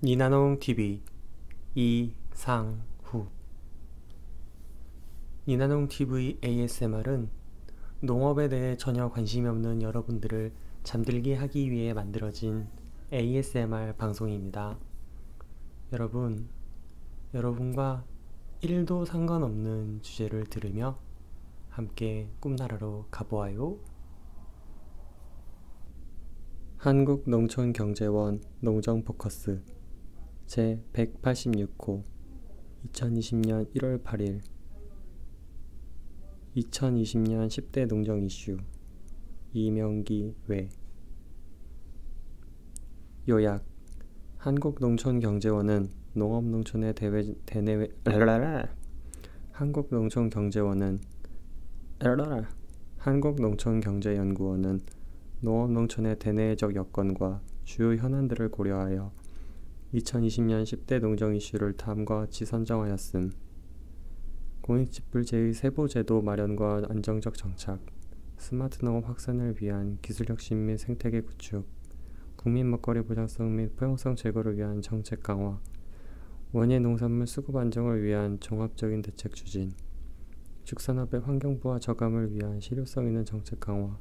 니나농 TV 이상후. 니나농 TV ASMR은 농업에 대해 전혀 관심이 없는 여러분들을 잠들게 하기 위해 만들어진 ASMR 방송입니다. 여러분과 1도 상관없는 주제를 들으며 함께 꿈나라로 가보아요. 한국농촌경제원 농정포커스 제186호 2020년 1월 8일 2020년 10대 농정 이슈 이명기 외. 요약. 한국농촌경제원은 한국농촌경제연구원은 농업농촌의 대내적 여건과 주요 현안들을 고려하여 2020년 10대 농정 이슈를 다음과 같이 선정하였음. 공익직불제의 세부제도 마련과 안정적 정착, 스마트 농업 확산을 위한 기술혁신 및 생태계 구축, 국민 먹거리 보장성 및 포용성 제고를 위한 정책 강화, 원예 농산물 수급 안정을 위한 종합적인 대책 추진, 축산업의 환경부와 저감을 위한 실효성 있는 정책 강화,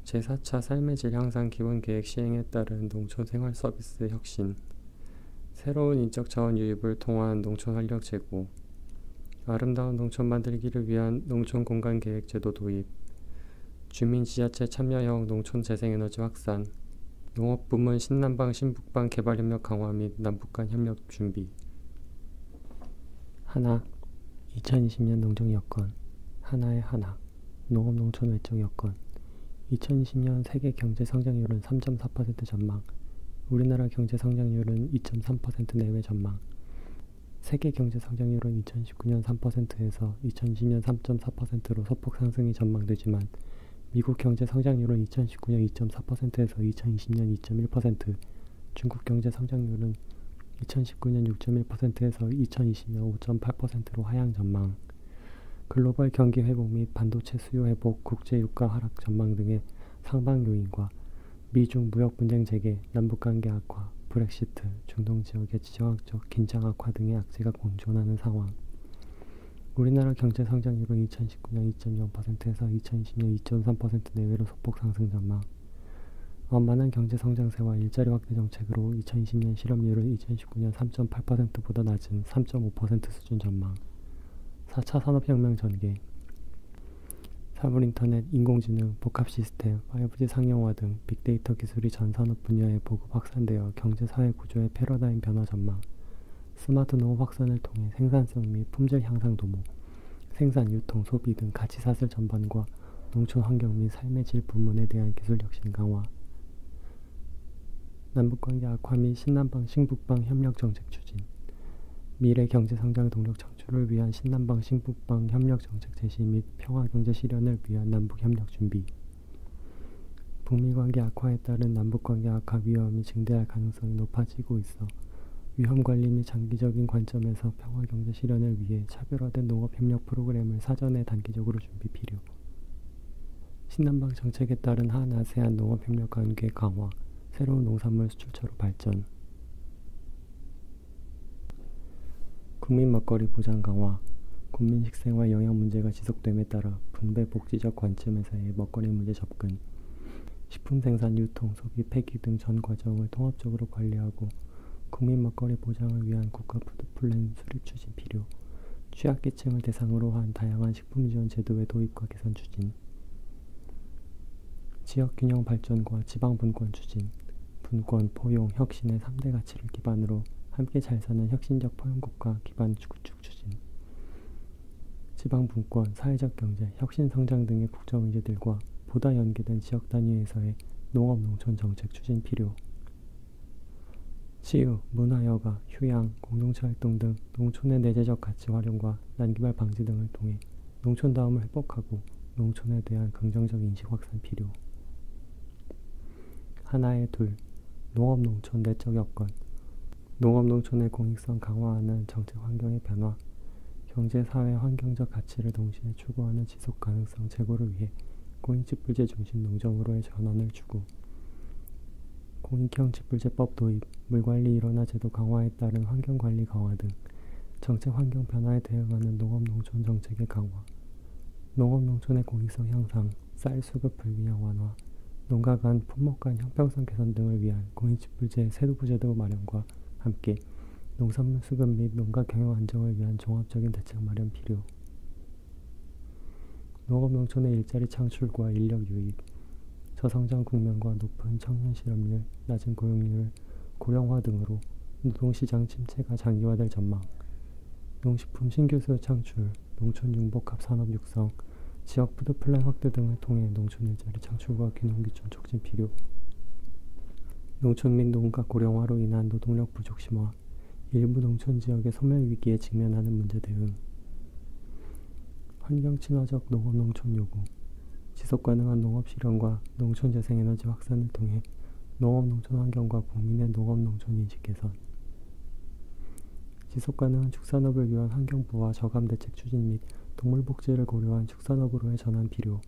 제4차 삶의 질 향상 기본계획 시행에 따른 농촌 생활 서비스 혁신, 새로운 인적 자원 유입을 통한 농촌 활력 제고, 아름다운 농촌 만들기를 위한 농촌 공간 계획 제도 도입, 주민 지자체 참여형 농촌 재생에너지 확산, 농업 부문 신남방 신북방 개발 협력 강화 및 남북 간 협력 준비. 하나. 2020년 농정 여건. 하나의 하나. 농업 농촌 외적 여건. 2020년 세계 경제 성장률은 3.4% 전망. 우리나라 경제 성장률은 2.3% 내외 전망. 세계 경제 성장률은 2019년 3%에서 2020년 3.4%로 소폭 상승이 전망되지만 미국 경제 성장률은 2019년 2.4%에서 2020년 2.1%, 중국 경제 성장률은 2019년 6.1%에서 2020년 5.8%로 하향 전망. 글로벌 경기 회복 및 반도체 수요 회복, 국제 유가 하락 전망 등의 상방 요인과 미중 무역 분쟁 재개, 남북 관계 악화, 브렉시트, 중동 지역의 지정학적 긴장 악화 등의 악재가 공존하는 상황. 우리나라 경제 성장률은 2019년 2.0%에서 2020년 2.3% 내외로 소폭 상승 전망. 완만한 경제 성장세와 일자리 확대 정책으로 2020년 실업률은 2019년 3.8%보다 낮은 3.5% 수준 전망. 4차 산업혁명 전개. 사물 인터넷, 인공지능, 복합 시스템, 5G 상용화 등 빅데이터 기술이 전 산업 분야에 보급 확산되어 경제 사회 구조의 패러다임 변화 전망. 스마트 농업 확산을 통해 생산성 및 품질 향상 도모, 생산, 유통, 소비 등 가치 사슬 전반과 농촌 환경 및 삶의 질 부문에 대한 기술 혁신 강화. 남북관계 악화 및 신남방 신북방 협력 정책 추진. 미래 경제 성장 동력 창출을 위한 신남방 신북방 협력 정책 제시 및 평화 경제 실현을 위한 남북 협력 준비. 북미 관계 악화에 따른 남북 관계 악화 위험이 증대할 가능성이 높아지고 있어 위험 관리 및 장기적인 관점에서 평화 경제 실현을 위해 차별화된 농업 협력 프로그램을 사전에 단기적으로 준비 필요. 신남방 정책에 따른 한아세안 농업 협력 관계 강화, 새로운 농산물 수출처로 발전. 국민 먹거리 보장 강화. 국민 식생활 영양 문제가 지속됨에 따라 분배 복지적 관점에서의 먹거리 문제 접근. 식품 생산, 유통, 소비, 폐기 등 전 과정을 통합적으로 관리하고 국민 먹거리 보장을 위한 국가 푸드 플랜 수립 추진 필요. 취약계층을 대상으로 한 다양한 식품 지원 제도의 도입과 개선 추진. 지역 균형 발전과 지방 분권 추진. 분권, 포용, 혁신의 3대 가치를 기반으로 함께 잘 사는 혁신적 포용국가 기반 구축 추진. 지방 분권, 사회적 경제, 혁신 성장 등의 국정 의제들과 보다 연계된 지역 단위에서의 농업 농촌 정책 추진 필요. 치유, 문화여가, 휴양, 공동체 활동 등 농촌의 내재적 가치 활용과 난기말 방지 등을 통해 농촌다움을 회복하고 농촌에 대한 긍정적 인식 확산 필요. 하나의 둘. 농업농촌 내적 여건. 농업농촌의 공익성 강화하는 정책 환경의 변화, 경제사회 환경적 가치를 동시에 추구하는 지속가능성 제고를 위해 공익직불제 중심 농정으로의 전환을 추구. 공익형 직불제법 도입, 물관리 일원화 제도 강화에 따른 환경관리 강화 등 정책 환경 변화에 대응하는 농업농촌 정책의 강화, 농업농촌의 공익성 향상, 쌀 수급 불균형 완화, 농가 간 품목 간 형평성 개선 등을 위한 공익직불제 세부 제도 마련과 함께 농산물 수급 및 농가 경영 안정을 위한 종합적인 대책 마련 필요. 농업농촌의 일자리 창출과 인력 유입, 저성장 국면과 높은 청년 실업률, 낮은 고용률, 고령화 등으로 노동시장 침체가 장기화될 전망, 농식품 신규 수요 창출, 농촌 융복합 산업 육성, 지역 푸드 플랜 확대 등을 통해 농촌 일자리 창출과 귀농귀촌 촉진 필요. 농촌 및 농가 고령화로 인한 노동력 부족 심화, 일부 농촌 지역의 소멸 위기에 직면하는 문제 대응. 환경 친화적 농업 농촌 요구, 지속 가능한 농업 실현과 농촌 재생에너지 확산을 통해 농업 농촌 환경과 국민의 농업 농촌 인식 개선. 지속 가능한 축산업을 위한 환경부와 저감 대책 추진 및 동물 복지를 고려한 축산업으로의 전환 필요.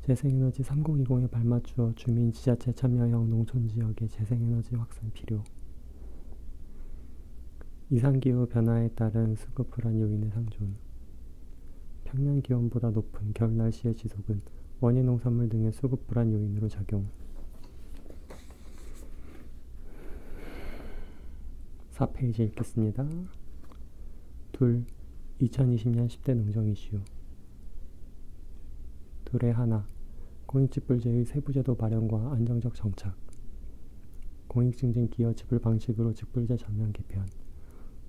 재생에너지 3020에 발맞추어 주민 지자체 참여형 농촌 지역의 재생에너지 확산 필요. 이상기후 변화에 따른 수급 불안 요인의 상존. 평년 기온보다 높은 겨울 날씨의 지속은 원예 농산물 등의 수급 불안 요인으로 작용. 4페이지 읽겠습니다. 2. 2020년 10대 농정 이슈. 둘의 하나. 공익직불제의 세부제도 마련과 안정적 정착. 공익증진 기여 지불 방식으로 직불제 전면 개편.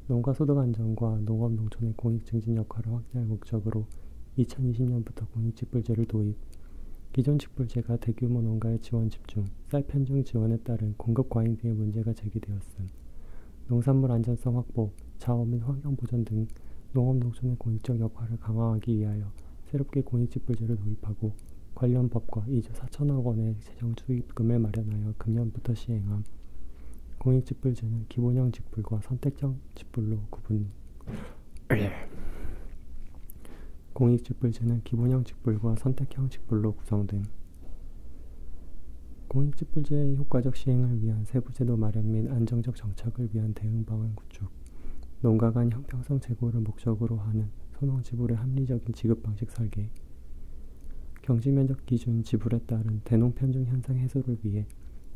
농가 소득 안정과 농업 농촌의 공익 증진 역할을 확대할 목적으로 2020년부터 공익 직불제를 도입. 기존 직불제가 대규모 농가의 지원 집중, 쌀 편중 지원에 따른 공급 과잉 등의 문제가 제기되었음. 농산물 안전성 확보, 자원 및 환경 보전 등 농업 농촌의 공익적 역할을 강화하기 위하여 새롭게 공익 직불제를 도입하고 관련 법과 2조 4천억 원의 재정 투입금을 마련하여 금년부터 시행함. 공익직불제는 기본형 직불과 선택형 직불로 구분. 공익직불제는 기본형 직불과 선택형 직불로 구성됨. 공익직불제의 효과적 시행을 위한 세부제도 마련 및 안정적 정착을 위한 대응 방안 구축. 농가 간 형평성 제고를 목적으로 하는 소농지불의 합리적인 지급 방식 설계. 경지면적 기준 지불에 따른 대농편중 현상 해소를 위해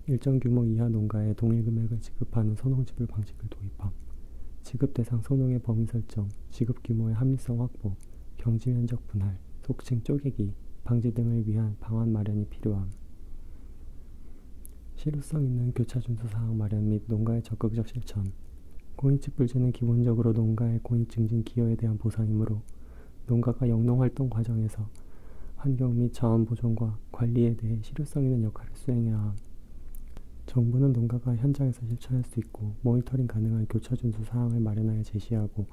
일정 규모 이하 농가에 동일 금액을 지급하는 소농지불 방식을 도입함. 지급 대상 소농의 범위 설정, 지급 규모의 합리성 확보, 경지면적 분할, 속칭 쪼개기, 방지 등을 위한 방안 마련이 필요함. 실효성 있는 교차 준수 사항 마련 및 농가의 적극적 실천. 공익직불제는 기본적으로 농가의 공익 증진 기여에 대한 보상이므로 농가가 영농활동 과정에서 환경 및 자원 보존과 관리에 대해 실효성 있는 역할을 수행해야 함. 정부는 농가가 현장에서 실천할 수 있고 모니터링 가능한 교차 준수 사항을 마련하여 제시하고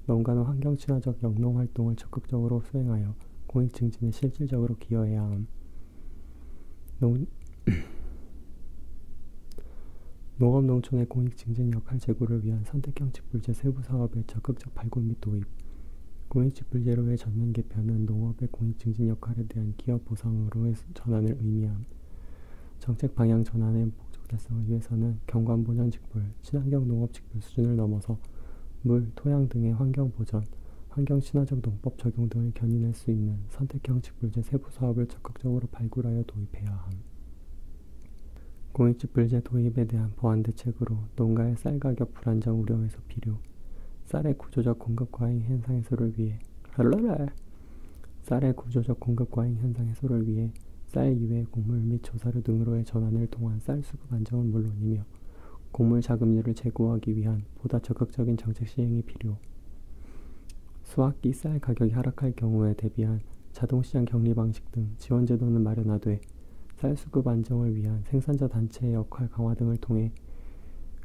농가는 환경 친화적 영농 활동을 적극적으로 수행하여 공익 증진에 실질적으로 기여해야 함. 농업 농촌의 공익 증진 역할 제고를 위한 선택형 직불제 세부 사업의 적극적 발굴 및 도입. 공익 직불제로의 전면 개편은 농업의 공익 증진 역할에 대한 기업 보상으로의 전환을 의미함. 정책 방향 전환의 목적 달성을 위해서는 경관 보전 직불, 친환경 농업 직불 수준을 넘어서 물, 토양 등의 환경 보전, 환경 친화적 농법 적용 등을 견인할 수 있는 선택형 직불제 세부 사업을 적극적으로 발굴하여 도입해야 함. 공익 직불제 도입에 대한 보완 대책으로 농가의 쌀 가격 불안정 우려 해소 필요. 쌀의 구조적 공급 과잉 현상 해소를 위해 쌀 이외의 곡물 및 조사료 등으로의 전환을 통한 쌀 수급 안정은 물론이며 곡물 자급률을 제고하기 위한 보다 적극적인 정책 시행이 필요. 수확기 쌀 가격이 하락할 경우에 대비한 자동시장 격리 방식 등 지원 제도는 마련하되 쌀 수급 안정을 위한 생산자 단체의 역할 강화 등을 통해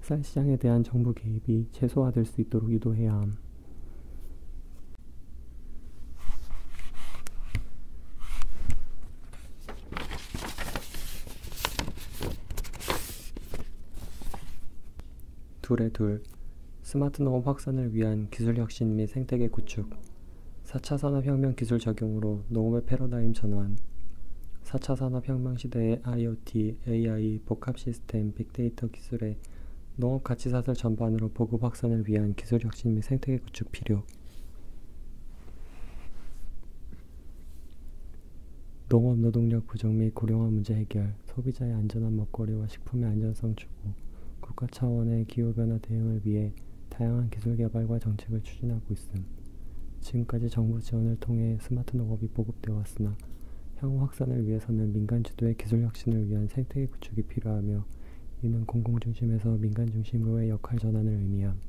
쌀 시장에 대한 정부 개입이 최소화될 수 있도록 유도해야 함. 둘. 스마트 농업 확산을 위한 기술 혁신 및 생태계 구축. 4차 산업혁명 기술 적용으로 농업의 패러다임 전환. 4차 산업혁명 시대의 IoT, AI, 복합 시스템, 빅데이터 기술의 농업 가치사슬 전반으로 보급 확산을 위한 기술 혁신 및 생태계 구축 필요. 농업 노동력 부족 및 고령화 문제 해결, 소비자의 안전한 먹거리와 식품의 안전성 추구, 국가 차원의 기후변화 대응을 위해 다양한 기술 개발과 정책을 추진하고 있음. 지금까지 정부 지원을 통해 스마트 농업이 보급되어 왔으나 향후 확산을 위해서는 민간 주도의 기술 혁신을 위한 생태계 구축이 필요하며 이는 공공 중심에서 민간 중심으로의 역할 전환을 의미함.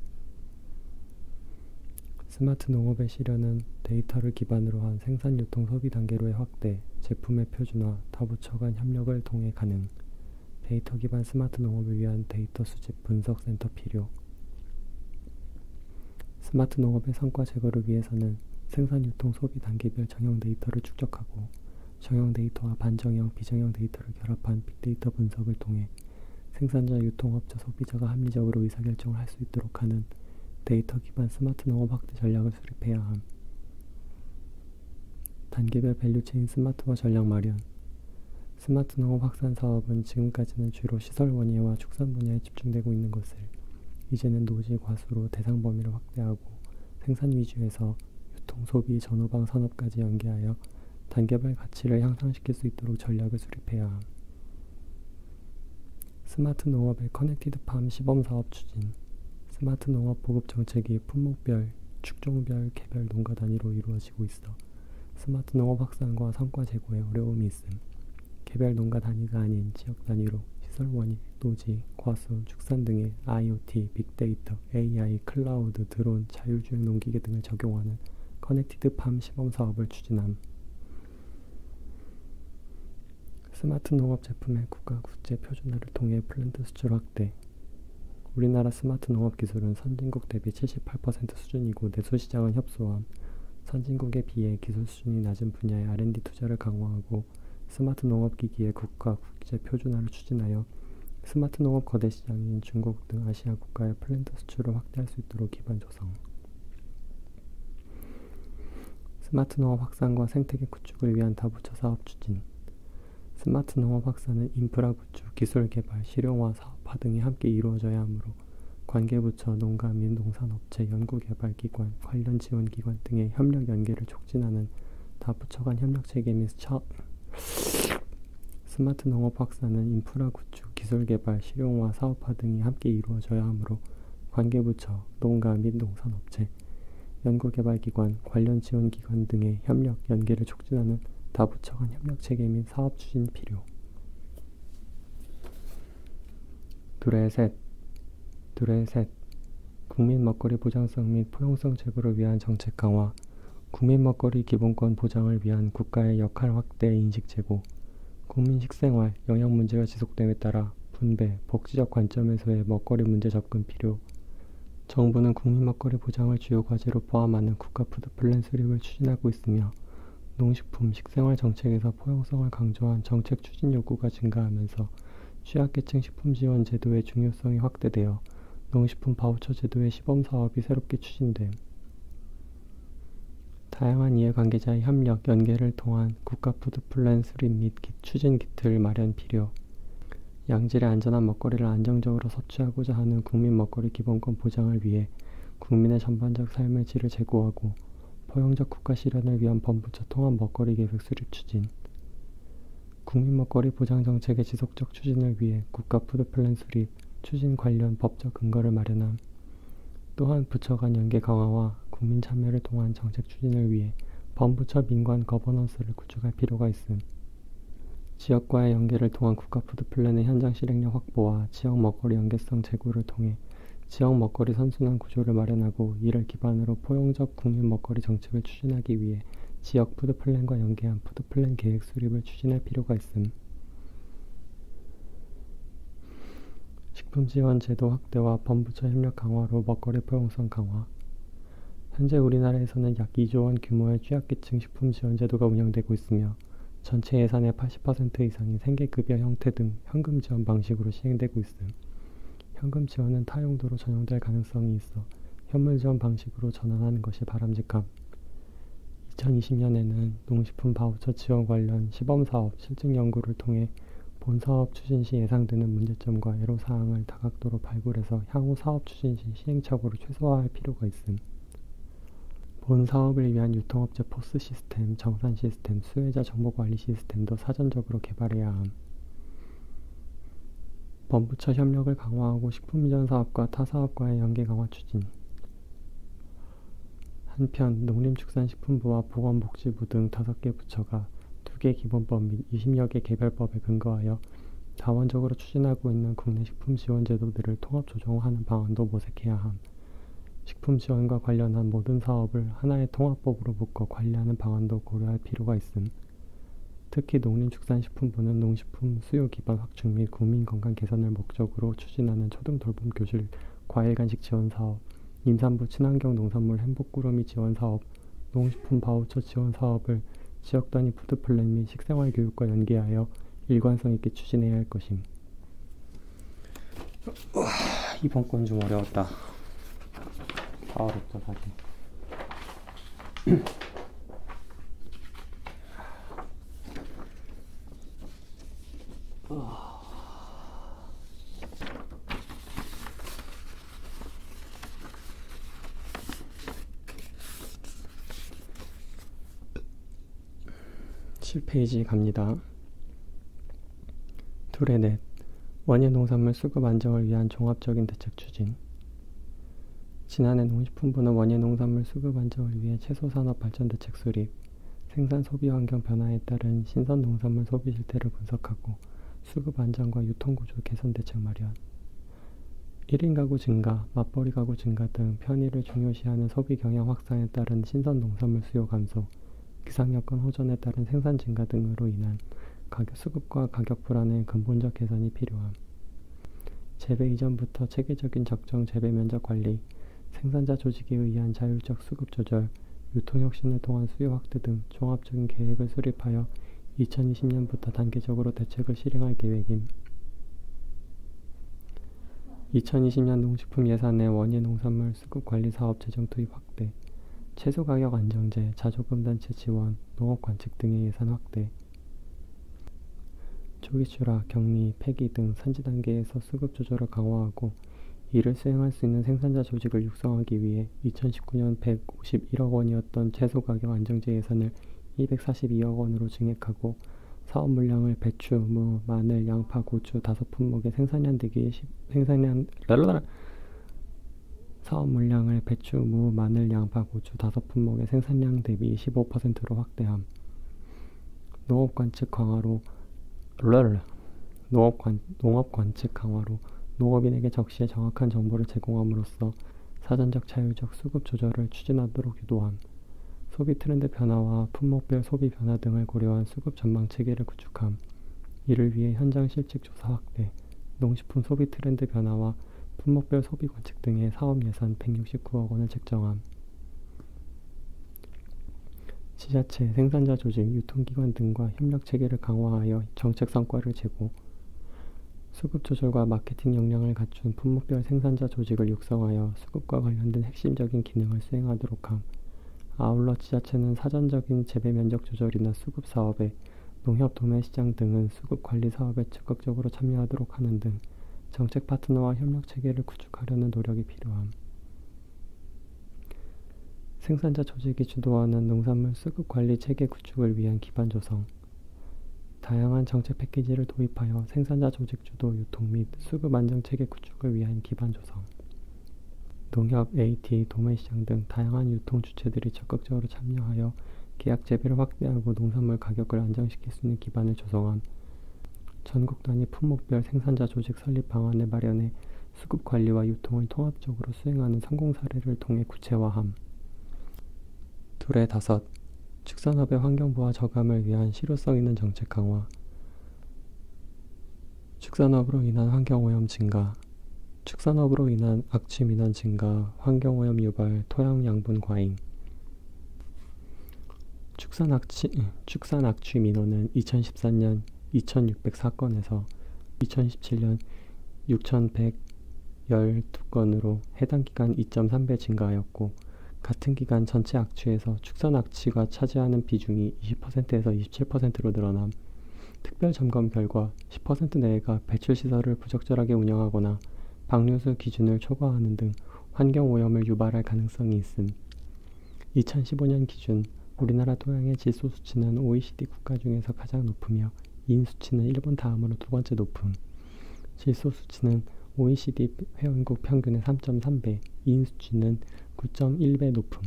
스마트 농업의 실현은 데이터를 기반으로 한 생산, 유통, 소비 단계로의 확대, 제품의 표준화, 다부처 간 협력을 통해 가능. 데이터 기반 스마트 농업을 위한 데이터 수집 분석 센터 필요. 스마트 농업의 성과 제거를 위해서는 생산, 유통, 소비 단계별 정형 데이터를 축적하고 정형 데이터와 반정형, 비정형 데이터를 결합한 빅데이터 분석을 통해 생산자, 유통업자, 소비자가 합리적으로 의사결정을 할 수 있도록 하는 데이터 기반 스마트 농업 확대 전략을 수립해야 함. 단계별 밸류체인 스마트화 전략 마련. 스마트 농업 확산 사업은 지금까지는 주로 시설 원예와 축산 분야에 집중되고 있는 것을 이제는 노지, 과수로 대상 범위를 확대하고 생산 위주에서 유통, 소비, 전후방 산업까지 연계하여 단계별 가치를 향상시킬 수 있도록 전략을 수립해야 함. 스마트 농업의 커넥티드팜 시범사업 추진. 스마트 농업 보급 정책이 품목별, 축종별, 개별 농가 단위로 이루어지고 있어 스마트 농업 확산과 성과 제고에 어려움이 있음. 개별 농가 단위가 아닌 지역 단위로 시설 원예, 노지, 과수, 축산 등의 IoT, 빅데이터, AI, 클라우드, 드론, 자율주행 농기계 등을 적용하는 커넥티드팜 시범사업을 추진함. 스마트 농업 제품의 국가 국제 표준화를 통해 플랜트 수출 확대. 우리나라 스마트 농업 기술은 선진국 대비 78% 수준이고 내수 시장은 협소함. 선진국에 비해 기술 수준이 낮은 분야의 R&D 투자를 강화하고 스마트 농업 기기의 국가 국제 표준화를 추진하여 스마트 농업 거대 시장인 중국 등 아시아 국가의 플랜트 수출을 확대할 수 있도록 기반 조성. 스마트 농업 확산과 생태계 구축을 위한 다부처 사업 추진. 스마트 농업 확산은 인프라 구축, 기술 개발, 실용화, 사업화 등이 함께 이루어져야 하므로 관계부처, 농가 및 농산업체, 연구개발기관, 관련 지원기관 등의 협력 연계를 촉진하는 다부처 간 협력체계 및 스마트 농업 확산은 인프라 구축, 기술 개발, 실용화, 사업화 등이 함께 이루어져야 하므로 관계부처, 농가 및 농산업체, 연구개발기관, 관련 지원기관 등의 협력 연계를 촉진하는 다부처 간 협력체계 및 사업 추진 필요. 둘의 셋 국민 먹거리 보장성 및 포용성 제고를 위한 정책 강화. 국민 먹거리 기본권 보장을 위한 국가의 역할 확대 인식 제고. 국민 식생활, 영양 문제가 지속됨에 따라 분배, 복지적 관점에서의 먹거리 문제 접근 필요. 정부는 국민 먹거리 보장을 주요 과제로 포함하는 국가 푸드 플랜 수립을 추진하고 있으며 농식품, 식생활 정책에서 포용성을 강조한 정책 추진 요구가 증가하면서 취약계층 식품 지원 제도의 중요성이 확대되어 농식품 바우처 제도의 시범사업이 새롭게 추진됨. 다양한 이해관계자의 협력, 연계를 통한 국가 푸드 플랜 수립 및 추진 기틀 마련 필요. 양질의 안전한 먹거리를 안정적으로 섭취하고자 하는 국민 먹거리 기본권 보장을 위해 국민의 전반적 삶의 질을 제고하고 포용적 국가 실현을 위한 범부처 통합 먹거리 계획 수립 추진. 국민 먹거리 보장 정책의 지속적 추진을 위해 국가 푸드 플랜 수립, 추진 관련 법적 근거를 마련함. 또한 부처 간 연계 강화와 국민 참여를 통한 정책 추진을 위해 범부처 민관 거버넌스를 구축할 필요가 있음. 지역과의 연계를 통한 국가 푸드 플랜의 현장 실행력 확보와 지역 먹거리 연계성 제고를 통해 지역 먹거리 선순환 구조를 마련하고 이를 기반으로 포용적 국민 먹거리 정책을 추진하기 위해 지역 푸드 플랜과 연계한 푸드 플랜 계획 수립을 추진할 필요가 있음. 식품 지원 제도 확대와 범부처 협력 강화로 먹거리 포용성 강화. 현재 우리나라에서는 약 2조 원 규모의 취약계층 식품 지원 제도가 운영되고 있으며 전체 예산의 80% 이상이 생계급여 형태 등 현금 지원 방식으로 시행되고 있음. 현금 지원은 타 용도로 전용될 가능성이 있어 현물 지원 방식으로 전환하는 것이 바람직함. 2020년에는 농식품 바우처 지원 관련 시범사업 실증 연구를 통해 본 사업 추진 시 예상되는 문제점과 애로사항을 다각도로 발굴해서 향후 사업 추진 시 시행착오를 최소화할 필요가 있음. 본 사업을 위한 유통업체 포스 시스템, 정산 시스템, 수혜자 정보관리 시스템도 사전적으로 개발해야 함. 범부처 협력을 강화하고 식품이전 사업과 타 사업과의 연계 강화 추진. 한편 농림축산식품부와 보건복지부 등 5개 부처가 2개 기본법 및 20여 개 개별법에 근거하여 자원적으로 추진하고 있는 국내 식품 지원 제도들을 통합 조정하는 방안도 모색해야 함. 식품 지원과 관련한 모든 사업을 하나의 통합법으로 묶어 관리하는 방안도 고려할 필요가 있음. 특히 농림축산식품부는 농식품 수요 기반 확충 및 국민 건강 개선을 목적으로 추진하는 초등 돌봄 교실 과일 간식 지원 사업, 임산부 친환경 농산물 행복 꾸러미 지원 사업, 농식품 바우처 지원 사업을 지역 단위 푸드 플랜 및 식생활 교육과 연계하여 일관성 있게 추진해야 할 것임. 이번 건 좀 어려웠다. 다 어렵다 사실. 7페이지 갑니다. 둘의 넷, 원예 농산물 수급 안정을 위한 종합적인 대책 추진. 지난해 농식품부는 원예 농산물 수급 안정을 위해 채소산업 발전 대책 수립, 생산 소비 환경 변화에 따른 신선 농산물 소비 실태를 분석하고 수급 안정과 유통구조 개선 대책 마련, 1인 가구 증가, 맞벌이 가구 증가 등 편의를 중요시하는 소비 경향 확산에 따른 신선 농산물 수요 감소, 기상 여건 호전에 따른 생산 증가 등으로 인한 수급과 가격 불안의 근본적 개선이 필요함. 재배 이전부터 체계적인 적정 재배 면적 관리, 생산자 조직에 의한 자율적 수급 조절, 유통혁신을 통한 수요 확대 등 종합적인 계획을 수립하여 2020년부터 단계적으로 대책을 실행할 계획임. 2020년 농식품 예산의 원예 농산물 수급 관리 사업 재정 투입 확대, 채소 가격 안정제, 자조금 단체 지원, 농업 관측 등의 예산 확대, 조기 출하, 격리, 폐기 등 산지 단계에서 수급 조절을 강화하고 이를 수행할 수 있는 생산자 조직을 육성하기 위해 2019년 151억 원이었던 채소 가격 안정제 예산을 242억 원으로 증액하고 사업 물량을 배추, 무, 마늘, 양파, 고추 5품목의 사업 물량을 배추, 무, 마늘, 양파, 고추 5품목의 생산량 대비 15%로 확대함. 농업 관측 강화로 농업인에게 적시에 정확한 정보를 제공함으로써 사전적 자율적 수급 조절을 추진하도록 유도함. 소비 트렌드 변화와 품목별 소비 변화 등을 고려한 수급 전망 체계를 구축함. 이를 위해 현장 실직 조사 확대, 농식품 소비 트렌드 변화와 품목별 소비 관측 등의 사업 예산 169억 원을 책정함. 지자체, 생산자 조직, 유통기관 등과 협력 체계를 강화하여 정책 성과를 제고, 수급 조절과 마케팅 역량을 갖춘 품목별 생산자 조직을 육성하여 수급과 관련된 핵심적인 기능을 수행하도록 함. 아울러 지자체는 사전적인 재배 면적 조절이나 수급 사업에, 농협 도매시장 등은 수급 관리 사업에 적극적으로 참여하도록 하는 등 정책 파트너와 협력 체계를 구축하려는 노력이 필요함. 생산자 조직이 주도하는 농산물 수급 관리 체계 구축을 위한 기반 조성, 다양한 정책 패키지를 도입하여 생산자 조직 주도 유통 및 수급 안정 체계 구축을 위한 기반 조성, 농협, AT, 도매시장 등 다양한 유통 주체들이 적극적으로 참여하여 계약 재배를 확대하고 농산물 가격을 안정시킬 수 있는 기반을 조성함. 전국 단위 품목별 생산자 조직 설립 방안을 마련해 수급 관리와 유통을 통합적으로 수행하는 성공 사례를 통해 구체화함. 둘의 다섯, 축산업의 환경 부하 저감을 위한 실효성 있는 정책 강화, 축산업으로 인한 환경오염 증가, 축산업으로 인한 악취 민원 증가, 환경오염 유발, 토양 양분 과잉. 축산 악취 민원은 2014년 2604건에서 2017년 6112건으로 해당 기간 2.3배 증가하였고, 같은 기간 전체 악취에서 축산 악취가 차지하는 비중이 20%에서 27%로 늘어남. 특별 점검 결과 10% 내외가 배출시설을 부적절하게 운영하거나 방류수 기준을 초과하는 등 환경오염을 유발할 가능성이 있음. 2015년 기준 우리나라 토양의 질소 수치는 OECD 국가 중에서 가장 높으며 이인 수치는 일본 다음으로 두 번째 높음. 질소 수치는 OECD 회원국 평균의 3.3배, 이인 수치는 9.1배 높음.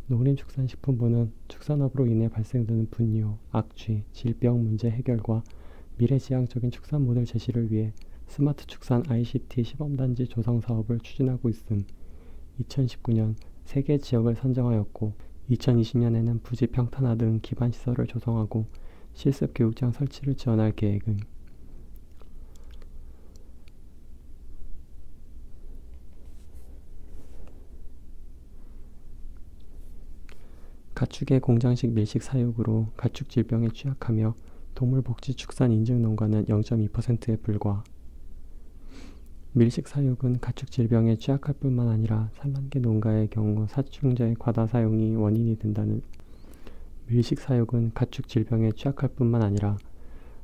농림축산식품부는 축산업으로 인해 발생되는 분뇨, 악취, 질병 문제 해결과 미래지향적인 축산 모델 제시를 위해 스마트 축산 ICT 시범단지 조성 사업을 추진하고 있음. 2019년 3개 지역을 선정하였고 2020년에는 부지 평탄화 등 기반 시설을 조성하고 실습 교육장 설치를 지원할 계획은 가축의 공장식 밀식 사육으로 가축 질병에 취약하며 동물복지축산 인증 농가는 0.2%에 불과. 밀식 사육은 가축 질병에 취약할 뿐만 아니라 산란계 농가의 경우 살충제 과다 사용이 원인이 된다는 밀식 사육은 가축 질병에 취약할 뿐만 아니라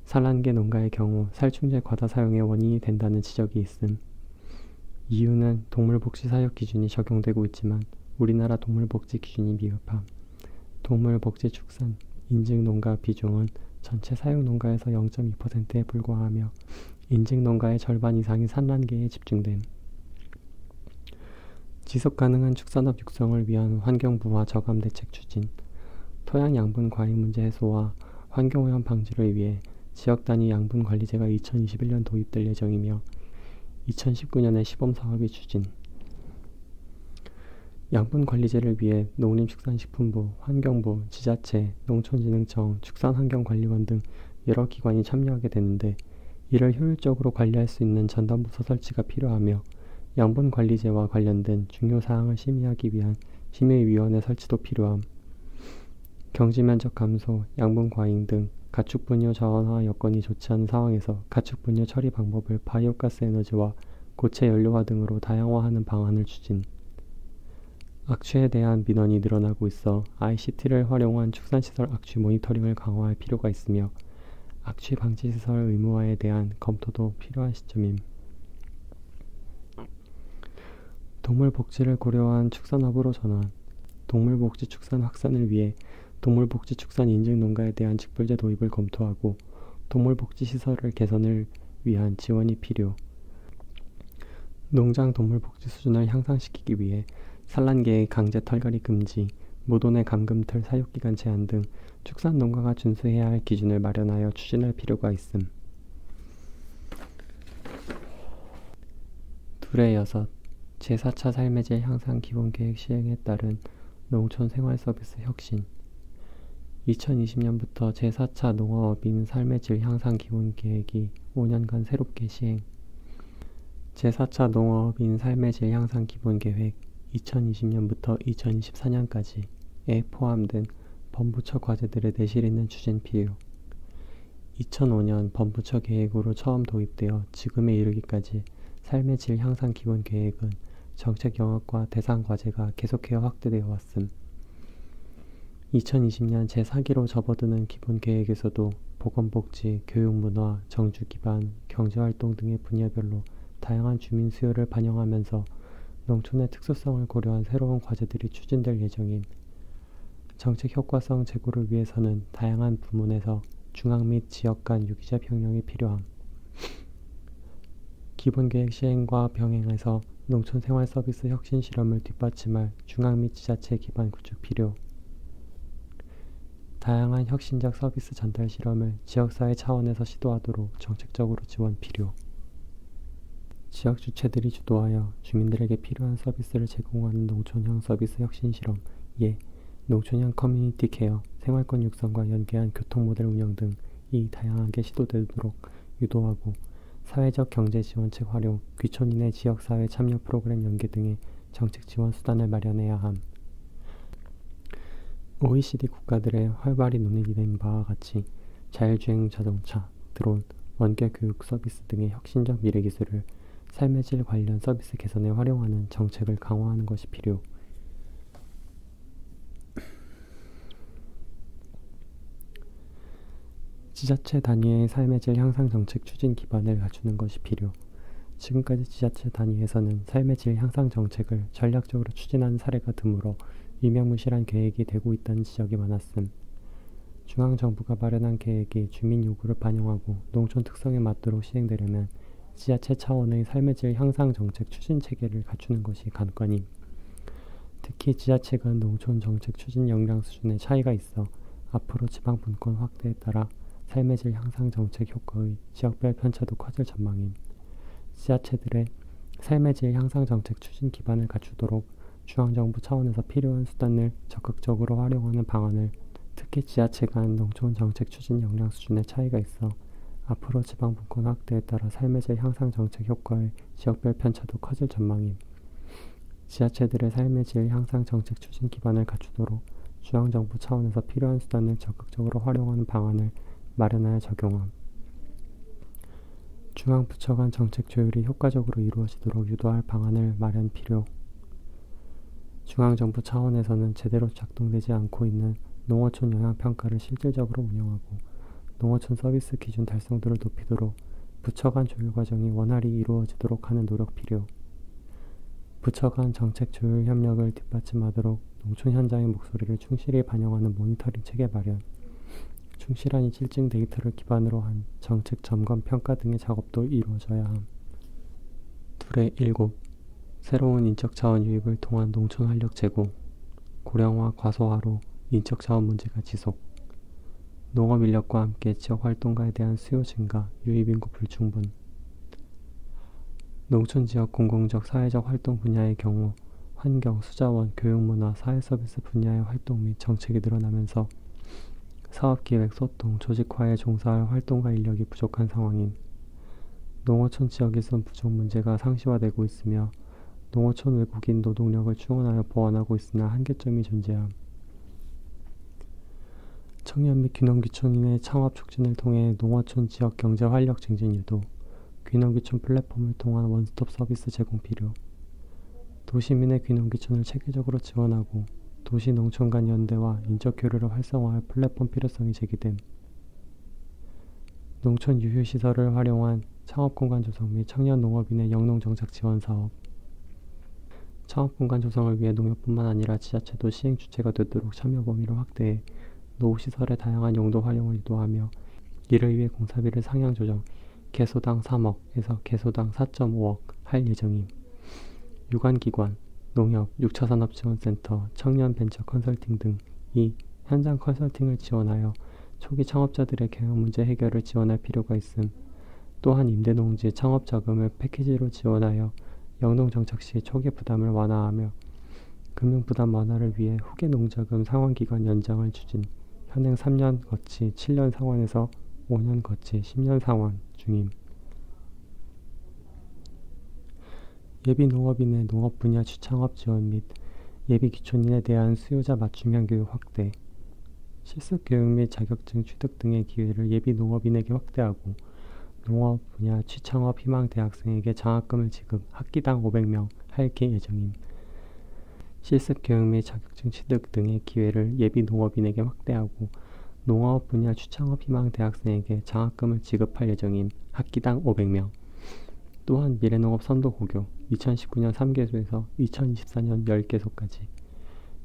산란계 농가의 경우 살충제 과다 사용의 원인이 된다는 지적이 있음. 이유는 동물복지 사육 기준이 적용되고 있지만 우리나라 동물복지 기준이 미흡함. 동물복지 축산 인증 농가 비중은 전체 사육 농가에서 0.2%에 불과하며 인증 농가의 절반 이상이 산란계에 집중됨. 지속가능한 축산업 육성을 위한 환경부와 저감 대책 추진, 토양 양분 과잉 문제 해소와 환경오염 방지를 위해 지역 단위 양분 관리제가 2021년 도입될 예정이며 2019년에 시범사업이 추진. 양분관리제를 위해 농림축산식품부, 환경부, 지자체, 농촌진흥청, 축산환경관리원 등 여러 기관이 참여하게 되는데 이를 효율적으로 관리할 수 있는 전담부서 설치가 필요하며 양분관리제와 관련된 중요 사항을 심의하기 위한 심의위원회 설치도 필요함. 경지면적 감소, 양분과잉 등 가축분뇨 저온화 여건이 좋지 않은 상황에서 가축분뇨 처리 방법을 바이오가스 에너지와 고체 연료화 등으로 다양화하는 방안을 추진. 악취에 대한 민원이 늘어나고 있어 ICT를 활용한 축산시설 악취 모니터링을 강화할 필요가 있으며 악취 방지 시설 의무화에 대한 검토도 필요한 시점임. 동물복지를 고려한 축산업으로 전환. 동물복지 축산 확산을 위해 동물복지 축산 인증 농가에 대한 직불제 도입을 검토하고 동물복지 시설을 개선을 위한 지원이 필요. 농장 동물복지 수준을 향상시키기 위해 산란계의 강제 털갈이 금지, 모돈의 감금틀 사육기간 제한 등 축산 농가가 준수해야 할 기준을 마련하여 추진할 필요가 있음. 둘의 여섯, 제4차 삶의 질 향상 기본계획 시행에 따른 농촌 생활서비스 혁신. 2020년부터 제4차 농어업인 삶의 질 향상 기본계획이 5년간 새롭게 시행. 제4차 농어업인 삶의 질 향상 기본계획 2020년부터 2024년까지에 포함된 범부처 과제들의 내실 있는 추진 필요. 2005년 범부처 계획으로 처음 도입되어 지금에 이르기까지 삶의 질 향상 기본 계획은 정책 영역과 대상 과제가 계속해서 확대되어 왔음. 2020년 제4기로 접어드는 기본 계획에서도 보건복지, 교육문화, 정주기반, 경제활동 등의 분야별로 다양한 주민 수요를 반영하면서 농촌의 특수성을 고려한 새로운 과제들이 추진될 예정임. 정책 효과성 제고를 위해서는 다양한 부문에서 중앙 및 지역 간 유기적 협력이 필요함. 기본계획 시행과 병행해서 농촌 생활 서비스 혁신 실험을 뒷받침할 중앙 및 지자체 기반 구축 필요. 다양한 혁신적 서비스 전달 실험을 지역사회 차원에서 시도하도록 정책적으로 지원 필요. 지역 주체들이 주도하여 주민들에게 필요한 서비스를 제공하는 농촌형 서비스 혁신 실험, 예, 농촌형 커뮤니티 케어, 생활권 육성과 연계한 교통모델 운영 등이 다양하게 시도되도록 유도하고 사회적 경제 지원책 활용, 귀촌인의 지역사회 참여 프로그램 연계 등의 정책 지원 수단을 마련해야 함. OECD 국가들의 활발히 논의된 바와 같이 자율주행 자동차, 드론, 원격 교육 서비스 등의 혁신적 미래 기술을 삶의 질 관련 서비스 개선에 활용하는 정책을 강화하는 것이 필요. 지자체 단위의 삶의 질 향상 정책 추진 기반을 갖추는 것이 필요. 지금까지 지자체 단위에서는 삶의 질 향상 정책을 전략적으로 추진한 사례가 드물어 유명무실한 계획이 되고 있다는 지적이 많았음. 중앙정부가 마련한 계획이 주민 요구를 반영하고 농촌 특성에 맞도록 시행되려면 지자체 차원의 삶의 질 향상 정책 추진 체계를 갖추는 것이 관건임. 특히 지자체 간 농촌 정책 추진 역량 수준의 차이가 있어 앞으로 지방 분권 확대에 따라 삶의 질 향상 정책 효과의 지역별 편차도 커질 전망임. 지자체들의 삶의 질 향상 정책 추진 기반을 갖추도록 중앙정부 차원에서 필요한 수단을 적극적으로 활용하는 방안을, 특히 지자체 간 농촌 정책 추진 역량 수준의 차이가 있어 앞으로 지방 분권 확대에 따라 삶의 질 향상 정책 효과의 지역별 편차도 커질 전망임. 지자체들의 삶의 질 향상 정책 추진 기반을 갖추도록 중앙정부 차원에서 필요한 수단을 적극적으로 활용하는 방안을 마련하여 적용함. 중앙부처 간 정책 조율이 효과적으로 이루어지도록 유도할 방안을 마련 필요. 중앙정부 차원에서는 제대로 작동되지 않고 있는 농어촌 영향평가를 실질적으로 운영하고 농어촌 서비스 기준 달성도를 높이도록 부처 간 조율 과정이 원활히 이루어지도록 하는 노력 필요. 부처 간 정책 조율 협력을 뒷받침하도록 농촌 현장의 목소리를 충실히 반영하는 모니터링 체계 마련, 충실한 실증 데이터를 기반으로 한 정책 점검 평가 등의 작업도 이루어져야 함. 둘의 7. 새로운 인적 자원 유입을 통한 농촌 활력 제고. 고령화 과소화로 인적 자원 문제가 지속. 농업 인력과 함께 지역 활동가에 대한 수요 증가, 유입 인구 불충분. 농촌 지역 공공적 사회적 활동 분야의 경우 환경, 수자원, 교육문화, 사회서비스 분야의 활동 및 정책이 늘어나면서 사업기획, 소통, 조직화에 종사할 활동가 인력이 부족한 상황임. 농어촌 지역일선 부족 문제가 상시화되고 있으며 농어촌 외국인 노동력을 충원하여 보완하고 있으나 한계점이 존재함. 청년 및 귀농귀촌인의 창업 촉진을 통해 농어촌 지역 경제 활력 증진 유도, 귀농귀촌 플랫폼을 통한 원스톱 서비스 제공 필요. 도시민의 귀농귀촌을 체계적으로 지원하고 도시 농촌 간 연대와 인적 교류를 활성화할 플랫폼 필요성이 제기됨. 농촌 유휴시설을 활용한 창업공간 조성 및 청년 농업인의 영농정착 지원 사업. 창업공간 조성을 위해 농협뿐만 아니라 지자체도 시행 주체가 되도록 참여 범위를 확대해 노후시설의 다양한 용도 활용을 유도하며 이를 위해 공사비를 상향 조정, 개소당 3억에서 개소당 4.5억 할 예정임. 유관기관, 농협, 6차 산업지원센터, 청년 벤처 컨설팅 등이 현장 컨설팅을 지원하여 초기 창업자들의 경영 문제 해결을 지원할 필요가 있음. 또한 임대농지 창업자금을 패키지로 지원하여 영농정착 시 초기 부담을 완화하며 금융부담 완화를 위해 후계 농자금 상환기간 연장을 추진, 현행 3년 거치 7년 상환에서 5년 거치 10년 상환 중임. 예비 농업인의 농업 분야 취창업 지원 및 예비 귀촌인에 대한 수요자 맞춤형 교육 확대, 실습 교육 및 자격증 취득 등의 기회를 예비 농업인에게 확대하고 농업 분야 취창업 희망 대학생에게 장학금을 지급 학기당 500명 할 예정임. 실습 교육 및 자격증 취득 등의 기회를 예비 농업인에게 확대하고 농업 분야 취창업 희망 대학생에게 장학금을 지급할 예정임. 학기당 500명. 또한 미래농업 선도 고교 2019년 3개소에서 2024년 10개소까지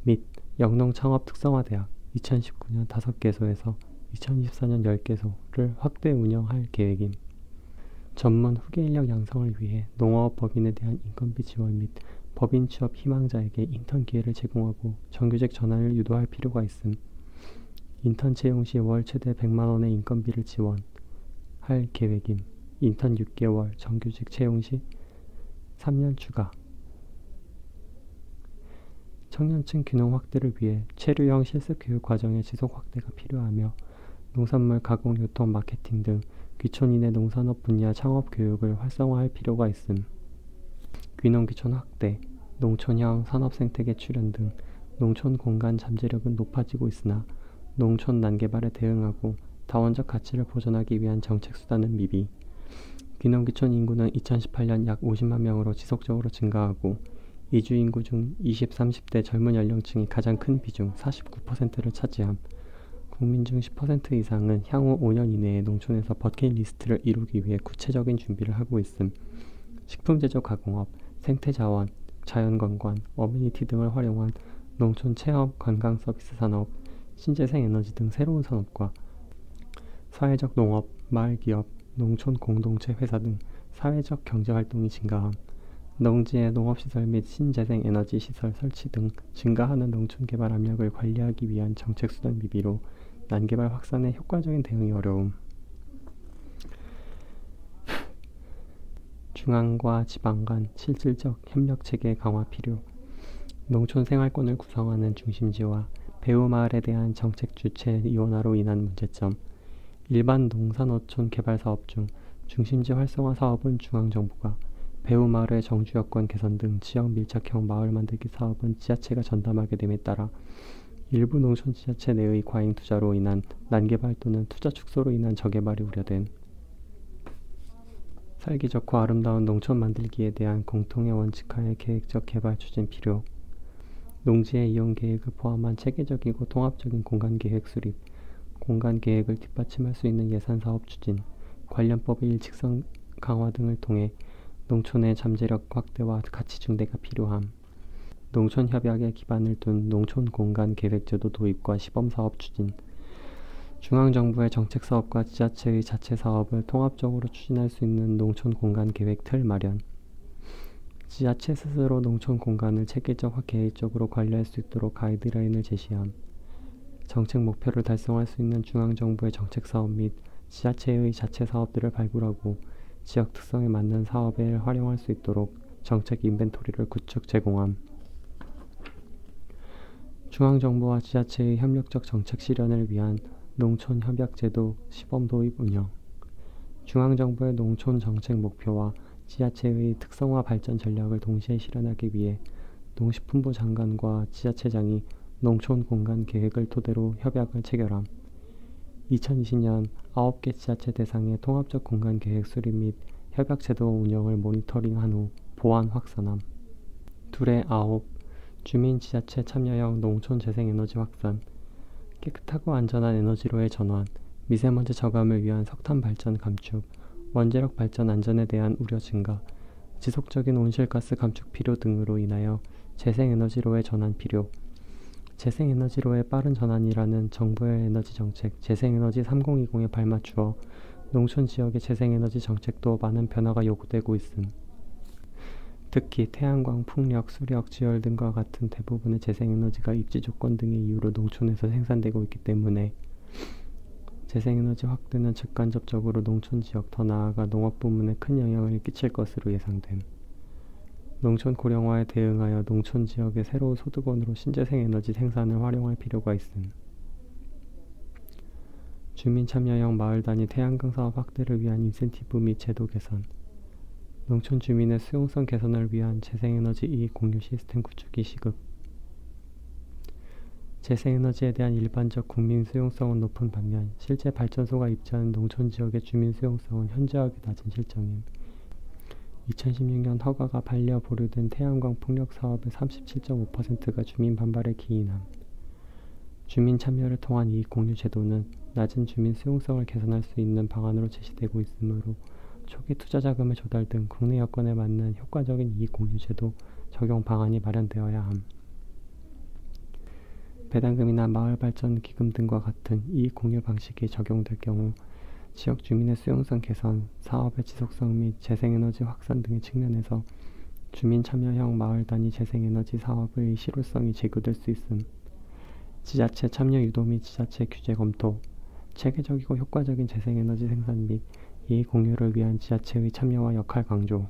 및 영농 창업 특성화 대학 2019년 5개소에서 2024년 10개소를 확대 운영할 계획임. 전문 후계 인력 양성을 위해 농업 법인에 대한 인건비 지원 및 법인 취업 희망자에게 인턴 기회를 제공하고 정규직 전환을 유도할 필요가 있음. 인턴 채용 시 월 최대 100만원의 인건비를 지원할 계획임. 인턴 6개월, 정규직 채용 시 3년 추가. 청년층 귀농 확대를 위해 체류형 실습 교육 과정의 지속 확대가 필요하며 농산물 가공, 유통, 마케팅 등 귀촌인의 농산업 분야 창업 교육을 활성화할 필요가 있음. 귀농귀촌 확대, 농촌형 산업생태계 출현 등 농촌 공간 잠재력은 높아지고 있으나 농촌 난개발에 대응하고 다원적 가치를 보존하기 위한 정책 수단은 미비. 귀농귀촌 인구는 2018년 약 50만 명으로 지속적으로 증가하고 이주 인구 중 20, 30대 젊은 연령층이 가장 큰 비중 49%를 차지함. 국민 중 10% 이상은 향후 5년 이내에 농촌에서 버킷리스트를 이루기 위해 구체적인 준비를 하고 있음. 식품제조 가공업, 생태자원, 자연관광, 어메니티 등을 활용한 농촌 체험, 관광 서비스 산업, 신재생에너지 등 새로운 산업과 사회적 농업, 마을기업, 농촌 공동체 회사 등 사회적 경제활동이 증가함. 농지의 농업시설 및 신재생에너지 시설 설치 등 증가하는 농촌 개발 압력을 관리하기 위한 정책수단 미비로 난개발 확산에 효과적인 대응이 어려움. 중앙과 지방 간 실질적 협력체계 강화 필요. 농촌 생활권을 구성하는 중심지와 배후마을에 대한 정책 주체 이원화로 인한 문제점. 일반 농산어촌 개발 사업 중 중심지 활성화 사업은 중앙정부가, 배후마을의 정주 여건 개선 등 지역 밀착형 마을 만들기 사업은 지자체가 전담하게 됨에 따라 일부 농촌 지자체 내의 과잉 투자로 인한 난개발 또는 투자 축소로 인한 저개발이 우려된. 살기 좋고 아름다운 농촌 만들기에 대한 공통의 원칙하에 계획적 개발 추진 필요. 농지의 이용 계획을 포함한 체계적이고 통합적인 공간 계획 수립, 공간 계획을 뒷받침할 수 있는 예산 사업 추진, 관련법의 일직선 강화 등을 통해 농촌의 잠재력 확대와 가치 증대가 필요함. 농촌 협약에 기반을 둔 농촌 공간 계획제도 도입과 시범 사업 추진. 중앙정부의 정책 사업과 지자체의 자체 사업을 통합적으로 추진할 수 있는 농촌 공간 계획 틀 마련. 지자체 스스로 농촌 공간을 체계적 계획적으로 관리할 수 있도록 가이드라인을 제시함. 정책 목표를 달성할 수 있는 중앙정부의 정책 사업 및 지자체의 자체 사업들을 발굴하고 지역 특성에 맞는 사업에 활용할 수 있도록 정책 인벤토리를 구축 제공함. 중앙정부와 지자체의 협력적 정책 실현을 위한 농촌 협약제도 시범 도입 운영. 중앙정부의 농촌 정책 목표와 지자체의 특성화 발전 전략을 동시에 실현하기 위해 농식품부 장관과 지자체장이 농촌 공간 계획을 토대로 협약을 체결함. 2020년 9개 지자체 대상의 통합적 공간 계획 수립 및 협약제도 운영을 모니터링한 후 보완 확산함. 둘의 9. 주민 지자체 참여형 농촌 재생에너지 확산. 깨끗하고 안전한 에너지로의 전환, 미세먼지 저감을 위한 석탄 발전 감축, 원자력 발전 안전에 대한 우려 증가, 지속적인 온실가스 감축 필요 등으로 인하여 재생에너지로의 전환 필요. 재생에너지로의 빠른 전환이라는 정부의 에너지 정책 재생에너지 3020에 발맞추어 농촌 지역의 재생에너지 정책도 많은 변화가 요구되고 있음. 특히 태양광, 풍력, 수력, 지열 등과 같은 대부분의 재생에너지가 입지 조건 등의 이유로 농촌에서 생산되고 있기 때문에 재생에너지 확대는 직간접적으로 농촌 지역 더 나아가 농업 부문에 큰 영향을 끼칠 것으로 예상됨. 농촌 고령화에 대응하여 농촌 지역의 새로운 소득원으로 신재생에너지 생산을 활용할 필요가 있음. 주민 참여형 마을 단위 태양광 사업 확대를 위한 인센티브 및 제도 개선. 농촌 주민의 수용성 개선을 위한 재생에너지 이익 공유 시스템 구축이 시급. 재생에너지에 대한 일반적 국민 수용성은 높은 반면 실제 발전소가 입지하는 농촌 지역의 주민 수용성은 현저하게 낮은 실정임. 2016년 허가가 반려 보류된 태양광 풍력 사업의 37.5%가 주민 반발에 기인함. 주민 참여를 통한 이익 공유 제도는 낮은 주민 수용성을 개선할 수 있는 방안으로 제시되고 있으므로 초기 투자 자금의 조달 등 국내 여건에 맞는 효과적인 이익 공유 제도 적용 방안이 마련되어야 함. 배당금이나 마을발전기금 등과 같은 이익 공유 방식이 적용될 경우 지역 주민의 수용성 개선, 사업의 지속성 및 재생에너지 확산 등의 측면에서 주민 참여형 마을 단위 재생에너지 사업의 실효성이 제고될 수 있음. 지자체 참여 유도 및 지자체 규제 검토, 체계적이고 효과적인 재생에너지 생산 및 이익 공유를 위한 지자체의 참여와 역할 강조.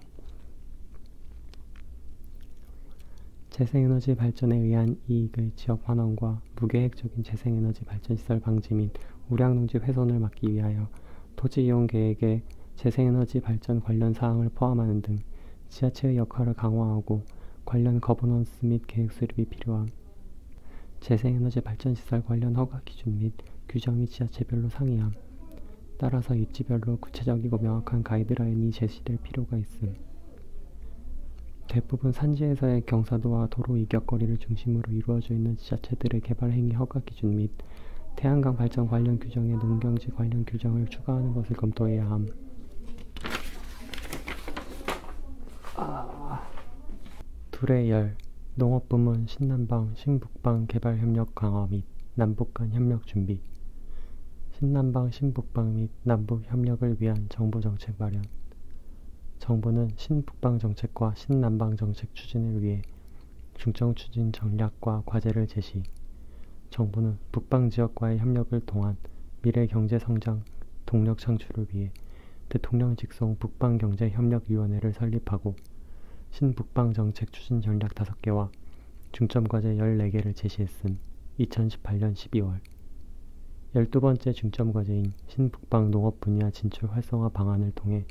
재생에너지 발전에 의한 이익의 지역 환원과 무계획적인 재생에너지 발전시설 방지 및 우량농지 훼손을 막기 위하여 토지 이용 계획에 재생에너지 발전 관련 사항을 포함하는 등 지자체의 역할을 강화하고 관련 거버넌스 및 계획 수립이 필요함. 재생에너지 발전시설 관련 허가 기준 및 규정이 지자체별로 상이함. 따라서 입지별로 구체적이고 명확한 가이드라인이 제시될 필요가 있음. 대부분 산지에서의 경사도와 도로 이격거리를 중심으로 이루어져 있는 지자체들의 개발 행위 허가 기준 및 태양광 발전 관련 규정에 농경지 관련 규정을 추가하는 것을 검토해야 함. 둘의 열, 농업부문 신남방, 신북방 개발 협력 강화 및 남북 간 협력 준비. 신남방, 신북방 및 남북 협력을 위한 정부 정책 마련. 정부는 신북방 정책과 신남방 정책 추진을 위해 중점 추진 전략과 과제를 제시. 정부는 북방 지역과의 협력을 통한 미래 경제 성장 동력 창출을 위해 대통령 직속 북방경제협력위원회를 설립하고 신북방 정책 추진 전략 5개와 중점과제 14개를 제시했음. 2018년 12월 12번째 중점과제인 신북방 농업 분야 진출 활성화 방안을 통해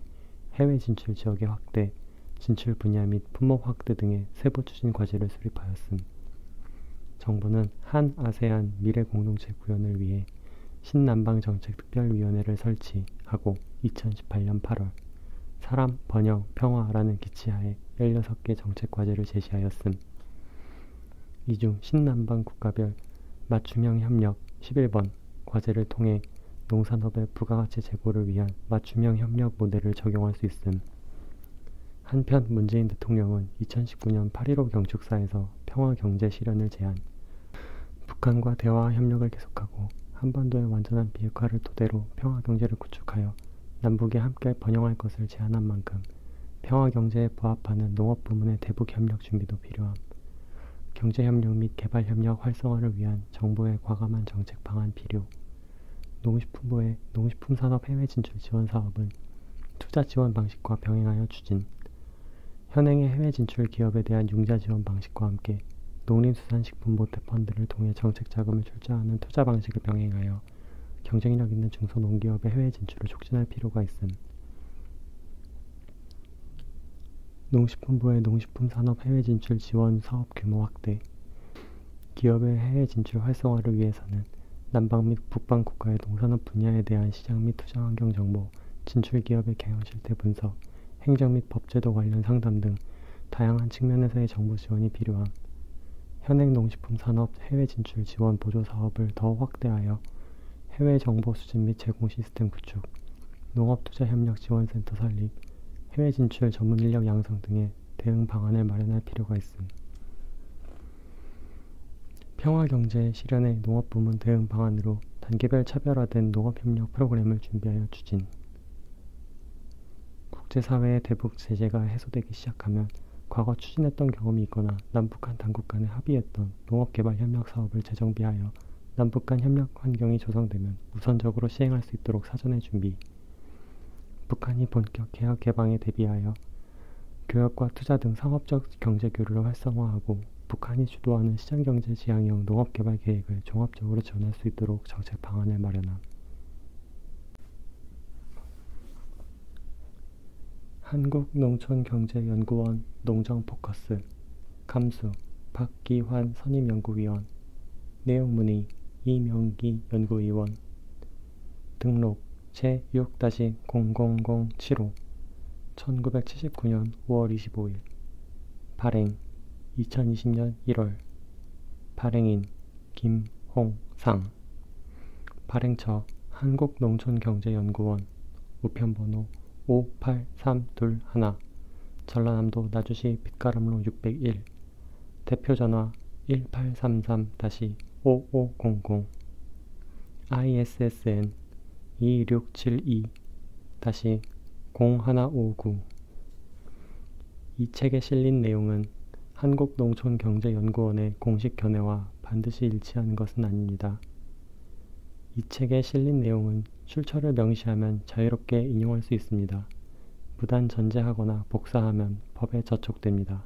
해외 진출 지역의 확대, 진출 분야 및 품목 확대 등의 세부 추진 과제를 수립하였음. 정부는 한 아세안 미래 공동체 구현을 위해 신남방 정책 특별위원회를 설치하고 2018년 8월 사람, 번영, 평화라는 기치하에 16개 정책 과제를 제시하였음. 이 중 신남방 국가별 맞춤형 협력 11번 과제를 통해 농산업의 부가가치 제고를 위한 맞춤형 협력 모델을 적용할 수 있음. 한편 문재인 대통령은 2019년 8.15 경축사에서 평화경제 실현을 제안, 북한과 대화 협력을 계속하고 한반도의 완전한 비핵화를 토대로 평화경제를 구축하여 남북이 함께 번영할 것을 제안한 만큼 평화경제에 부합하는 농업부문의 대북협력 준비도 필요함. 경제협력 및 개발협력 활성화를 위한 정부의 과감한 정책 방안 필요. 농식품부의 농식품산업 해외 진출 지원 사업은 투자 지원 방식과 병행하여 추진. 현행의 해외 진출 기업에 대한 융자 지원 방식과 함께 농림수산식품 모태펀드를 통해 정책 자금을 출자하는 투자 방식을 병행하여 경쟁력 있는 중소농기업의 해외 진출을 촉진할 필요가 있음. 농식품부의 농식품산업 해외 진출 지원 사업 규모 확대. 기업의 해외 진출 활성화를 위해서는 남방 및 북방 국가의 농산업 분야에 대한 시장 및 투자 환경 정보, 진출 기업의 경영 실태 분석, 행정 및 법제도 관련 상담 등 다양한 측면에서의 정부 지원이 필요함. 현행 농식품 산업 해외 진출 지원 보조 사업을 더 확대하여 해외 정보 수집 및 제공 시스템 구축, 농업투자협력지원센터 설립, 해외 진출 전문 인력 양성 등의 대응 방안을 마련할 필요가 있음. 평화경제 실현의 농업부문 대응 방안으로 단계별 차별화된 농업협력 프로그램을 준비하여 추진. 국제사회의 대북 제재가 해소되기 시작하면 과거 추진했던 경험이 있거나 남북한 당국 간에 합의했던 농업개발 협력 사업을 재정비하여 남북 간 협력 환경이 조성되면 우선적으로 시행할 수 있도록 사전에 준비. 북한이 본격 개혁 개방에 대비하여 교역과 투자 등 상업적 경제 교류를 활성화하고 북한이 주도하는 시장경제 지향형 농업개발 계획을 종합적으로 지원할 수 있도록 정책 방안을 마련함. 한국농촌경제연구원 농정포커스 감수 박기환 선임연구위원 내용문의 이명기 연구위원 등록 제6-0007호 1979년 5월 25일 발행 2020년 1월 발행인 김홍상 발행처 한국농촌경제연구원 우편번호 58321 전라남도 나주시 빛가람로 601 대표전화 1833-5500 ISSN 2672-0159 이 책에 실린 내용은 한국농촌경제연구원의 공식 견해와 반드시 일치하는 것은 아닙니다. 이 책에 실린 내용은 출처를 명시하면 자유롭게 인용할 수 있습니다. 무단 전제하거나 복사하면 법에 저촉됩니다.